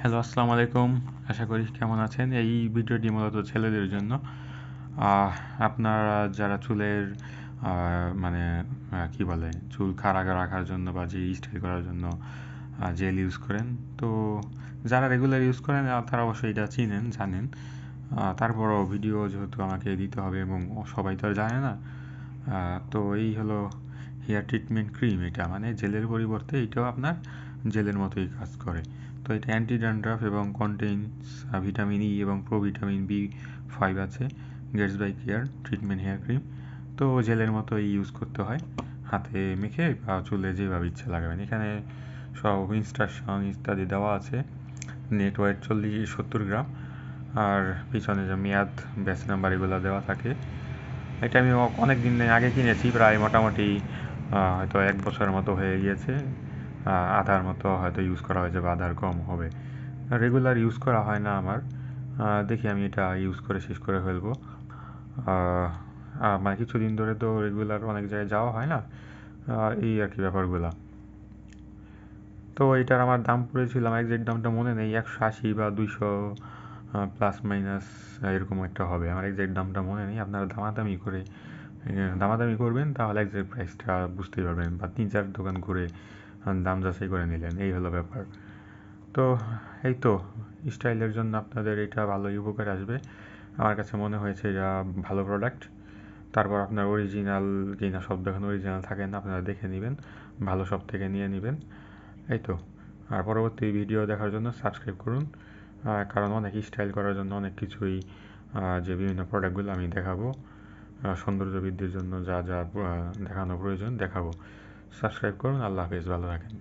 Hello, আসসালামু আলাইকুম। আশা করি কেমন আছেন। এই ভিডিওটি মূলত ছেলেদের জন্য। আপনারা যারা চুলের মানে কি বলে, চুল খাড়া রাখার জন্য বা যে স্টাইল করার জন্য জেল ইউজ করেন, তো যারা রেগুলার ইউজ করেন তারা অবশ্যই এটা চিনেন, জানেন। তারপরও ভিডিও যেহেতু আমাকে দিতে হবে এবং সবাই তো আর জানে না। তো এই হলো হেয়ার ট্রিটমেন্ট ক্রিম। এটা মানে জেলের পরিবর্তে এটাও আপনার জেলের মতোই কাজ করে। তো এটা অ্যান্টি ড্যান্ড্রাফ এবং কন্টেইনস ভিটামিন ই এবং প্রোভিটামিন বি 5 আছে। Gatsby care treatment hair cream. তো জেলের মতোই ইউজ করতে হয়, হাতে মেখে বা চুলে যেভাবে ইচ্ছা লাগাবেন। এখানে সব ইনস্ট্রাকশন ইত্যাদি দেওয়া আছে। নেট ওয়েট 40-70 গ্রাম। আর পিছনে যে মেয়াদ, ব্যাচ নাম্বার এগুলো দেওয়া থাকে। এটা আমি অনেক দিন আগে কিনেছি, প্রায় মোটামুটি হয়তো 1 বছরের মতো হয়ে গিয়েছে। আধার মতো হয়তো ইউজ করা হয়েছে বা আধার কম হবে। রেগুলার ইউজ করা হয় না আমার। দেখি আমি এটা ইউজ করে শেষ করে ফেলবো। মানে কিছুদিন ধরে তো রেগুলার অনেক জায়গায় যাওয়া হয় না। এই আর কি ব্যাপারগুলা। তো এটার আমার দাম পড়েছিল, আমার একজ্যাক্ট দামটা মনে নেই, 180 বা 200 প্লাস মাইনাস এরকম একটা হবে। আমার একজ্যাক্ট দামটা মনে নেই। আপনারা দামাদামি করবেন, তাহলে একজ্যাক্ট প্রাইসটা বুঝতেই পারবেন, বা 3-4 দোকান ঘুরে দাম যাচাই করে নিলেন। এই হলো ব্যাপার। তো এই তো, স্টাইলের জন্য আপনাদের এটা ভালোই উপকার আসবে। আমার কাছে মনে হয়েছে এটা ভালো প্রোডাক্ট। তারপর আপনার অরিজিনাল কিনা, সব দেখুন অরিজিনাল থাকে না, আপনারা দেখে নেবেন, ভালো সব থেকে নিয়ে নেবেন। এই তো। আর পরবর্তী ভিডিও দেখার জন্য সাবস্ক্রাইব করুন। কারণ অনেক স্টাইল করার জন্য অনেক কিছুই, যে বিভিন্ন প্রোডাক্টগুলো আমি দেখাবো, সৌন্দর্য বৃদ্ধির জন্য যা যা দেখানো প্রয়োজন দেখাবো। সাবস্ক্রাইব করুন। আল্লাহ হাফেজ, ভালো থাকেন।